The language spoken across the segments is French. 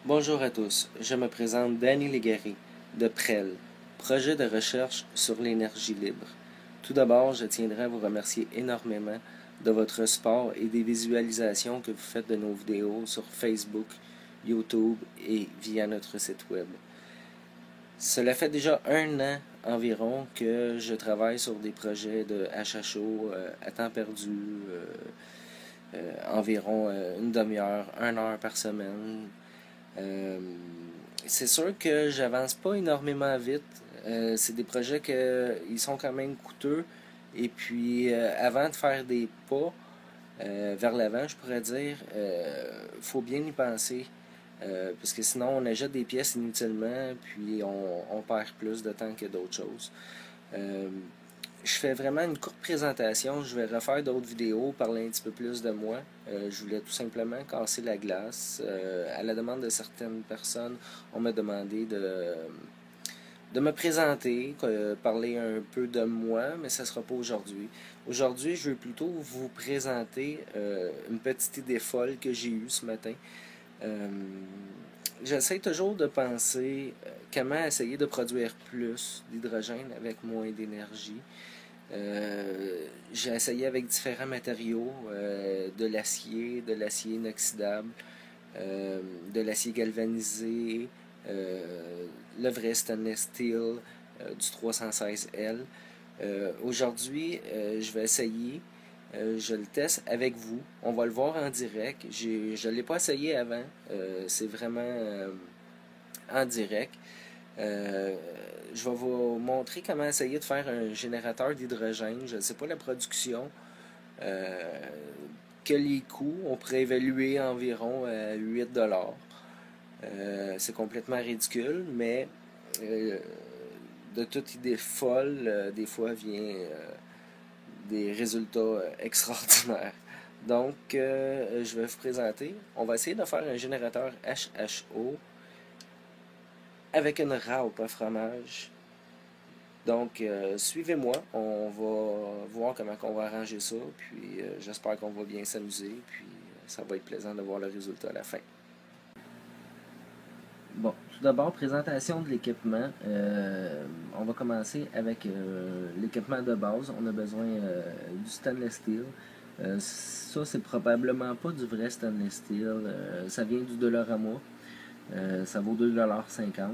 Bonjour à tous, je me présente Danny Légaré, de PREL, projet de recherche sur l'énergie libre. Tout d'abord, je tiendrai à vous remercier énormément de votre support et des visualisations que vous faites de nos vidéos sur Facebook, YouTube et via notre site web. Cela fait déjà 1 an environ que je travaille sur des projets de HHO à temps perdu, environ une demi-heure, 1 heure par semaine. C'est sûr que j'avance pas énormément vite. C'est des projets ils sont quand même coûteux. Et puis, avant de faire des pas vers l'avant, je pourrais dire, faut bien y penser. Parce que sinon, on achète des pièces inutilement, puis on perd plus de temps que d'autres choses. Je fais vraiment une courte présentation. Je vais refaire d'autres vidéos, parler un petit peu plus de moi. Je voulais tout simplement casser la glace. À la demande de certaines personnes, on m'a demandé de me présenter, parler un peu de moi, mais ça ne sera pas aujourd'hui. Aujourd'hui, je veux plutôt vous présenter une petite idée folle que j'ai eue ce matin. J'essaie toujours de penser comment essayer de produire plus d'hydrogène avec moins d'énergie. J'ai essayé avec différents matériaux, de l'acier inoxydable, de l'acier galvanisé, le vrai stainless steel du 316L. Aujourd'hui, je vais essayer, je le teste avec vous. On va le voir en direct. Je ne l'ai pas essayé avant. C'est vraiment en direct. Je vais vous montrer comment essayer de faire un générateur d'hydrogène. Je ne sais pas la production. Que les coûts, on pourrait évaluer environ à 8$. C'est complètement ridicule, mais de toute idée folle, des fois vient des résultats extraordinaires. Donc, je vais vous présenter. On va essayer de faire un générateur HHO avec une râpe à fromage. Donc, suivez-moi. On va voir comment on va arranger ça. Puis, j'espère qu'on va bien s'amuser. Puis, ça va être plaisant de voir le résultat à la fin. Bon, tout d'abord, présentation de l'équipement. On va commencer avec l'équipement de base. On a besoin du stainless steel. Ça, c'est probablement pas du vrai stainless steel. Ça vient du Dollarama. Ça vaut 2,50$.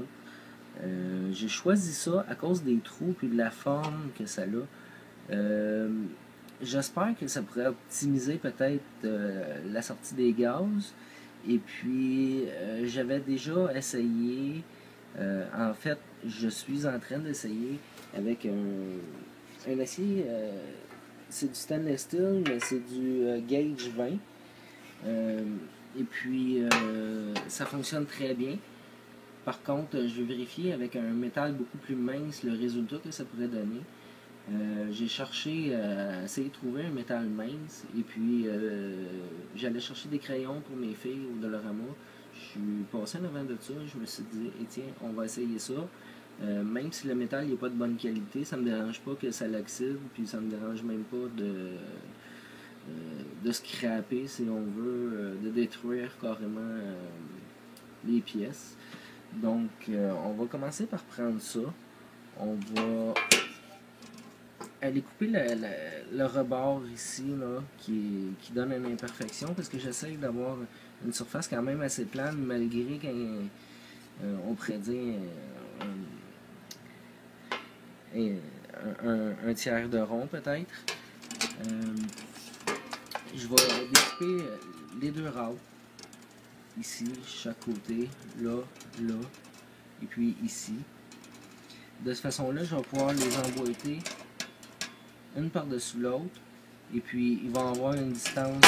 J'ai choisi ça à cause des trous et de la forme que ça a. J'espère que ça pourrait optimiser peut-être la sortie des gaz. Et puis, j'avais déjà essayé, en fait, je suis en train d'essayer avec un acier, c'est du stainless steel, mais c'est du gauge 20. Et puis, ça fonctionne très bien. Par contre, je vais vérifier avec un métal beaucoup plus mince le résultat que ça pourrait donner. J'ai cherché à essayer de trouver un métal mince et puis j'allais chercher des crayons pour mes filles au Dollarama. Je suis passé en avant de ça, je me suis dit, tiens, on va essayer ça. Même si le métal n'est pas de bonne qualité, ça me dérange pas que ça l'oxyde, puis ça me dérange même pas de scraper, si on veut, de détruire carrément les pièces. Donc, on va commencer par prendre ça. On va aller couper le rebord ici, là, qui donne une imperfection, parce que j'essaie d'avoir une surface quand même assez plane, malgré qu'on pourrait dire un tiers de rond, peut-être. Je vais découper les deux râpes, ici, chaque côté, là, là, et puis ici. De cette façon-là, je vais pouvoir les emboîter une par-dessus l'autre. Et puis, il va y avoir une distance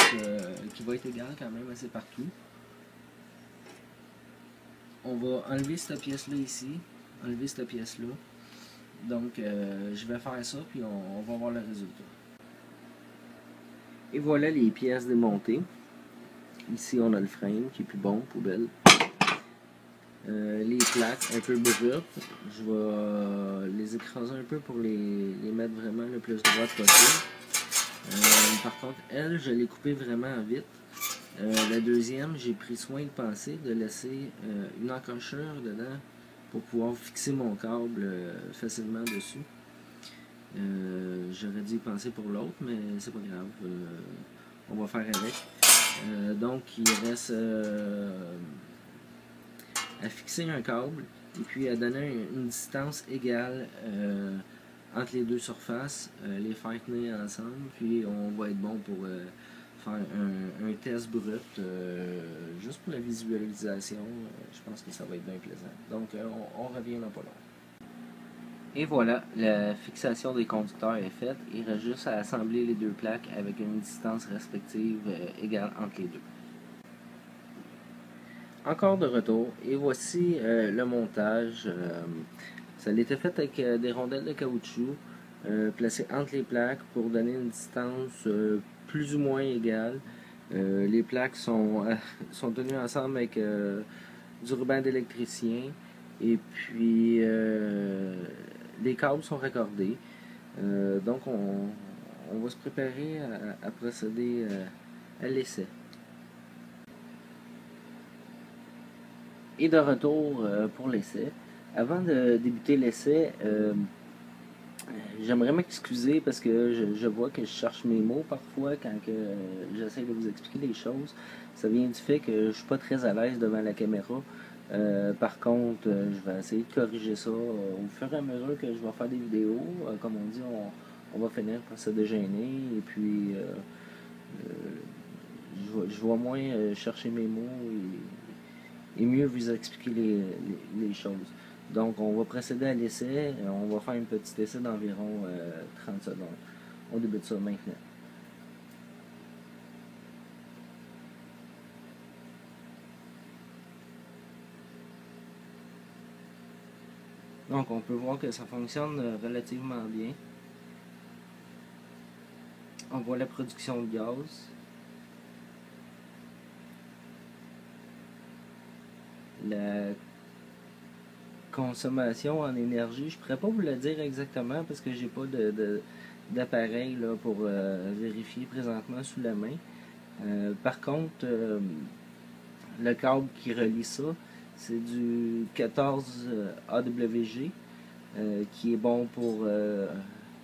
qui va être égale quand même assez partout. On va enlever cette pièce-là ici, enlever cette pièce-là. Donc, je vais faire ça, puis on va voir le résultat. Et voilà les pièces démontées. Ici, on a le frame qui est plus bon, poubelle. Les plaques un peu brutes, je vais les écraser un peu pour les mettre vraiment le plus droit possible. Par contre, elle, je l'ai coupée vraiment vite. La deuxième, j'ai pris soin de penser de laisser une encrochure dedans pour pouvoir fixer mon câble facilement dessus. J'aurais dû y penser pour l'autre, mais c'est pas grave. On va faire avec. Donc, il reste à fixer un câble et puis à donner une distance égale entre les deux surfaces, les faire tenir ensemble, puis on va être bon pour faire un test brut juste pour la visualisation. Je pense que ça va être bien plaisant. Donc, on revient dans pas long. Et voilà, la fixation des conducteurs est faite. Il reste juste à assembler les deux plaques avec une distance respective égale entre les deux. Encore de retour, et voici le montage. Ça a été fait avec des rondelles de caoutchouc placées entre les plaques pour donner une distance plus ou moins égale. Les plaques sont tenues ensemble avec du ruban d'électricien et puis les câbles sont raccordés. Donc on va se préparer à procéder à l'essai. Et de retour pour l'essai. Avant de débuter l'essai, j'aimerais m'excuser parce que je vois que je cherche mes mots parfois quand j'essaie de vous expliquer les choses. Ça vient du fait que je ne suis pas très à l'aise devant la caméra. Par contre, je vais essayer de corriger ça au fur et à mesure que je vais faire des vidéos. Comme on dit, on va finir par se dégêner et puis je vais moins chercher mes mots et mieux vous expliquer les choses. Donc, on va procéder à l'essai. On va faire un petit essai d'environ 30 secondes. On débute ça maintenant. Donc, on peut voir que ça fonctionne relativement bien. On voit la production de gaz. La consommation en énergie, je ne pourrais pas vous le dire exactement parce que j'ai pas d'appareil pour vérifier présentement sous la main. Par contre, le câble qui relie ça, c'est du 14 AWG qui est bon pour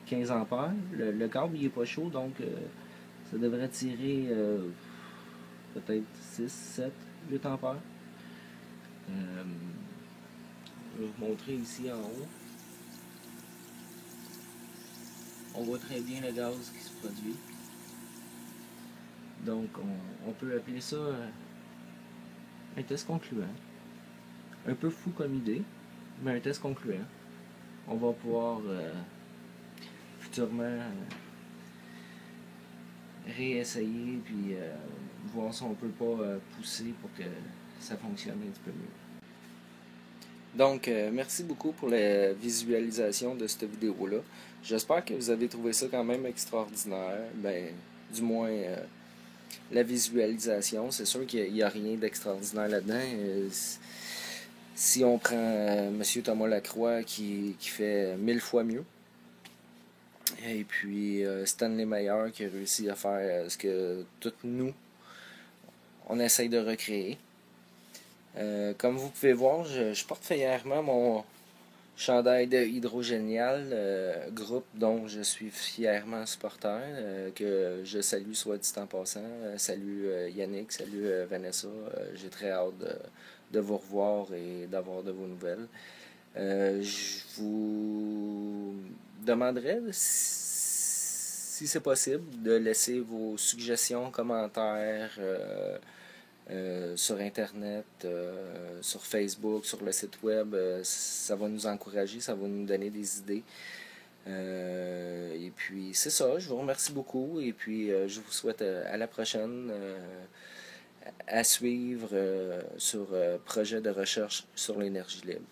15 ampères. Le câble il est pas chaud, donc ça devrait tirer peut-être 6, 7, 8 ampères. Je vais vous montrer ici en haut. On voit très bien le gaz qui se produit. Donc on peut appeler ça un test concluant. Un peu fou comme idée, mais un test concluant. On va pouvoir futurement réessayer puis voir si on peut pas pousser pour que ça fonctionne un petit peu mieux. Donc, merci beaucoup pour la visualisation de cette vidéo-là. J'espère que vous avez trouvé ça quand même extraordinaire. Ben, du moins, la visualisation. C'est sûr qu'il n'y a rien d'extraordinaire là-dedans. Si on prend M. Thomas Lacroix qui fait 1000 fois mieux, et puis Stanley Meyer qui a réussi à faire ce que toutes nous, on essaye de recréer. Comme vous pouvez voir, je porte fièrement mon chandail de Hydrogénial, groupe dont je suis fièrement supporter, que je salue soit dit en passant. Salut Yannick, salut Vanessa. J'ai très hâte de vous revoir et d'avoir de vos nouvelles. Je vous demanderai, si c'est possible, de laisser vos suggestions, commentaires sur Internet, sur Facebook, sur le site web. Ça va nous encourager, ça va nous donner des idées. Et puis c'est ça, je vous remercie beaucoup et puis je vous souhaite à la prochaine à suivre sur projet de recherche sur l'énergie libre.